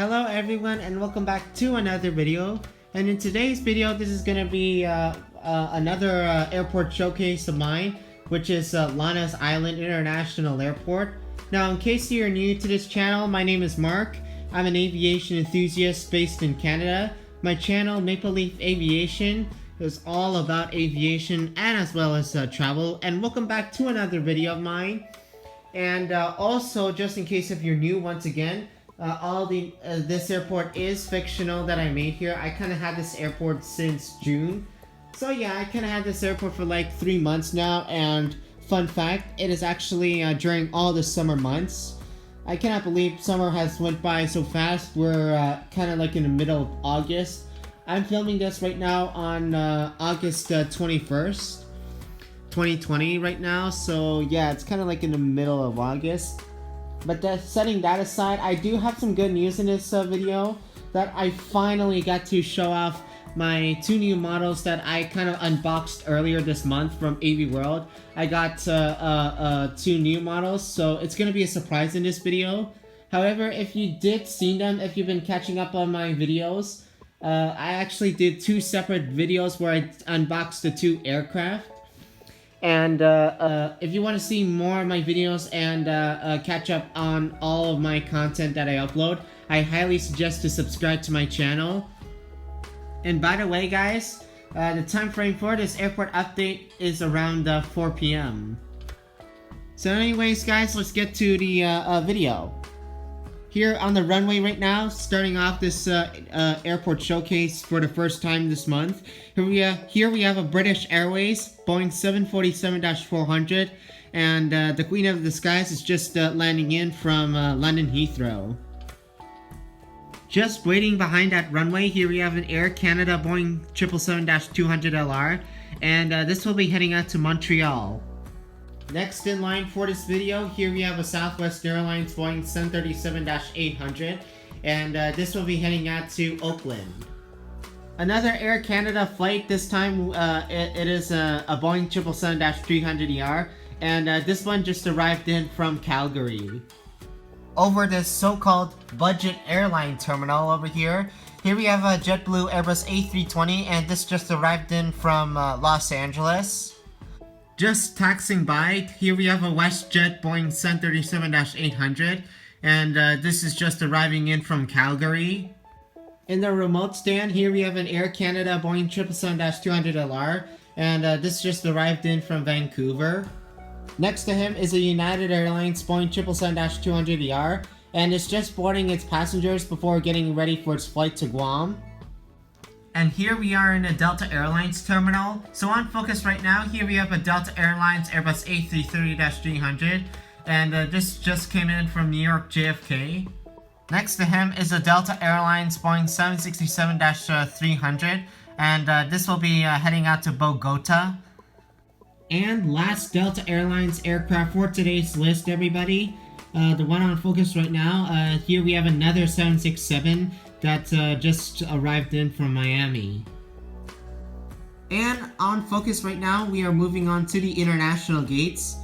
Hello everyone and welcome back to another video. And in today's video, this is going to be another airport showcase of mine, which is Lana's Island International Airport. Now, in case you're new to this channel, my name is Mark. I'm an aviation enthusiast based in Canada. My channel, Maple Leaf Aviation, is all about aviation and as well as travel. And welcome back to another video of mine. And also, just in case if you're new, once again, this airport is fictional that I made here. I kind of had this airport since June. So yeah, I kind of had this airport for like 3 months now. And fun fact, it is actually during all the summer months. I cannot believe summer has went by so fast. We're kind of like in the middle of August. I'm filming this right now on August 21st. 2020 right now, so yeah, it's kind of like in the middle of August. But setting that aside, I do have some good news in this video that I finally got to show off my two new models that I kind of unboxed earlier this month from AV World. I got two new models, so it's gonna be a surprise in this video. However, if you did see them, if you've been catching up on my videos, I actually did two separate videos where I unboxed the two aircraft. And if you want to see more of my videos and catch up on all of my content that I upload, I highly suggest to subscribe to my channel. And by the way, guys, the time frame for this airport update is around 4 p.m. So anyways, guys, let's get to the video. Here on the runway right now, starting off this airport showcase for the first time this month. Here we have a British Airways Boeing 747-400, and the Queen of the Skies is just landing in from London Heathrow. Just waiting behind that runway, here we have an Air Canada Boeing 777-200LR, and this will be heading out to Montreal. Next in line for this video, here we have a Southwest Airlines Boeing 737-800, and this will be heading out to Oakland. Another Air Canada flight, this time it is a Boeing 777-300ER, and this one just arrived in from Calgary. Over this so-called budget airline terminal over here, we have a JetBlue Airbus A320, and this just arrived in from Los Angeles. Just taxing by, here we have a WestJet Boeing 737-800, and this is just arriving in from Calgary. In the remote stand, here we have an Air Canada Boeing 777-200LR, and this just arrived in from Vancouver. Next to him is a United Airlines Boeing 777-200ER, and it's just boarding its passengers before getting ready for its flight to Guam. And here we are in a Delta Airlines terminal. So on focus right now, here we have a Delta Airlines Airbus A330-300, and this just came in from New York JFK. Next to him is a Delta Airlines Boeing 767-300, and this will be heading out to Bogota. And last Delta Airlines aircraft for today's list, everybody. The one on focus right now, here we have another 767 that just arrived in from Miami. And on focus right now, we are moving on to the international gates.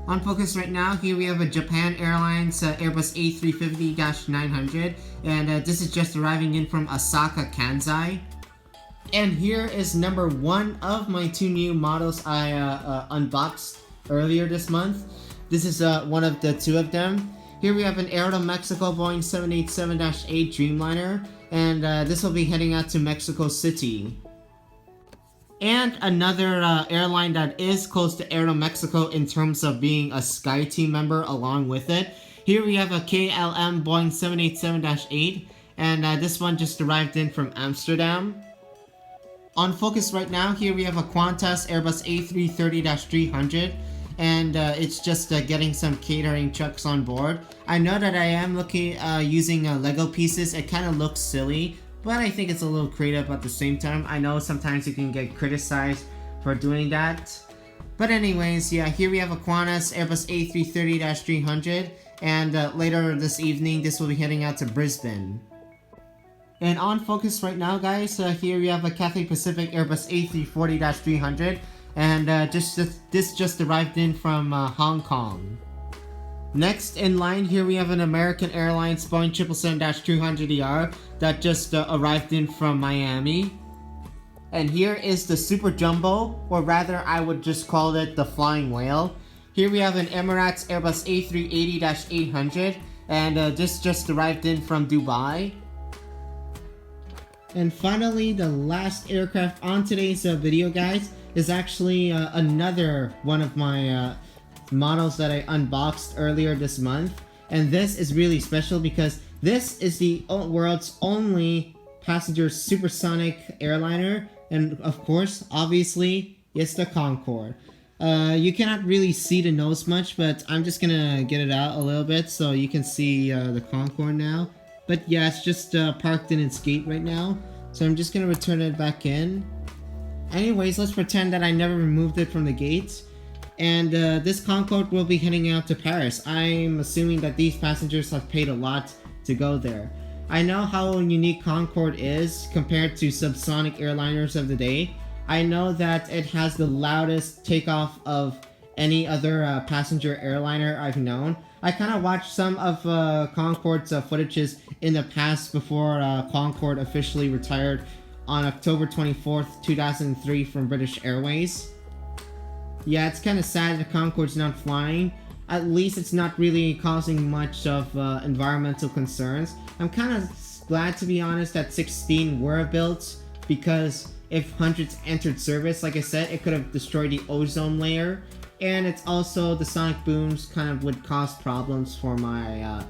On focus right now, here we have a Japan Airlines Airbus A350-900, and this is just arriving in from Osaka, Kansai. And here is number one of my two new models I unboxed earlier this month. This is one of the two of them. Here we have an Aeromexico Boeing 787-8 Dreamliner, and this will be heading out to Mexico City. And another airline that is close to Aeromexico in terms of being a SkyTeam member along with it. Here we have a KLM Boeing 787-8, and this one just arrived in from Amsterdam. On focus right now, here we have a Qantas Airbus A330-300. And it's just getting some catering trucks on board. I know that I am using Lego pieces. It kind of looks silly, but I think it's a little creative at the same time. I know sometimes you can get criticized for doing that. But anyways, yeah, here we have a Qantas Airbus A330-300, and later this evening, this will be heading out to Brisbane. And on focus right now, guys, here we have a Cathay Pacific Airbus A340-300. And this just arrived in from Hong Kong. Next in line, here we have an American Airlines Boeing 777-200ER that just arrived in from Miami. And here is the Super Jumbo, or rather I would just call it the Flying Whale. Here we have an Emirates Airbus A380-800, and this just arrived in from Dubai. And finally, the last aircraft on today's video, guys, is actually another one of my models that I unboxed earlier this month. And this is really special because this is the world's only passenger supersonic airliner, and of course, obviously, it's the Concorde. You cannot really see the nose much, but I'm just gonna get it out a little bit so you can see the Concorde now. But yeah, it's just parked in its gate right now, so I'm just gonna return it back in. Anyways, let's pretend that I never removed it from the gate. And this Concorde will be heading out to Paris. I'm assuming that these passengers have paid a lot to go there. I know how unique Concorde is compared to subsonic airliners of the day. I know that it has the loudest takeoff of any other passenger airliner I've known. I kind of watched some of Concorde's footages in the past before Concorde officially retired on October 24th, 2003 from British Airways. Yeah, it's kind of sad that Concorde's not flying. At least it's not really causing much of environmental concerns. I'm kind of glad, to be honest, that 16 were built, because if hundreds entered service, like I said, it could have destroyed the ozone layer. And it's also, the sonic booms kind of would cause problems for my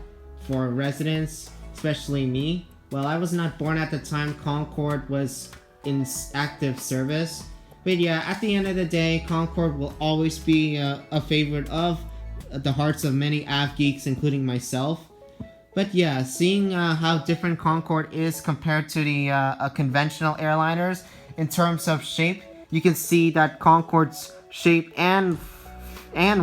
for residents, especially me. Well, I was not born at the time Concorde was in active service. But yeah, at the end of the day, Concorde will always be a favorite of the hearts of many av geeks, including myself. But yeah, seeing how different Concorde is compared to the conventional airliners in terms of shape, you can see that Concorde's shape and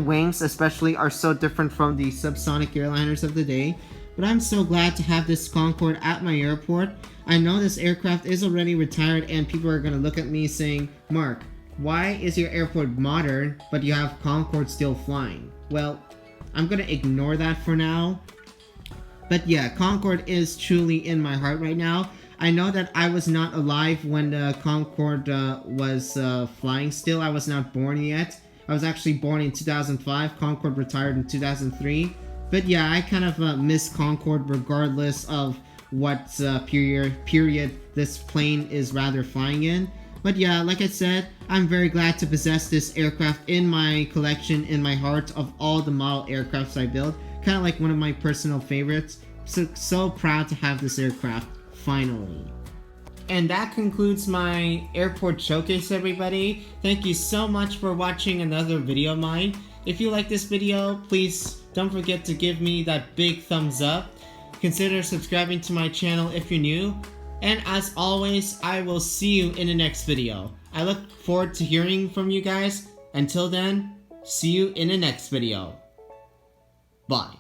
wings especially are so different from the subsonic airliners of the day. But I'm so glad to have this Concorde at my airport. I know this aircraft is already retired and people are gonna look at me saying, "Mark, why is your airport modern but you have Concorde still flying?" Well, I'm gonna ignore that for now. But yeah, Concorde is truly in my heart right now. I know that I was not alive when the Concorde was flying still. I was not born yet. I was actually born in 2005. Concorde retired in 2003. But yeah, I kind of miss Concorde regardless of what period this plane is rather flying in. But yeah, like I said, I'm very glad to possess this aircraft in my collection, in my heart of all the model aircrafts I built. Kind of like one of my personal favorites. So proud to have this aircraft, finally. And that concludes my airport showcase, everybody. Thank you so much for watching another video of mine. If you like this video, please don't forget to give me that big thumbs up. Consider subscribing to my channel if you're new. And as always, I will see you in the next video. I look forward to hearing from you guys. Until then, see you in the next video. Bye.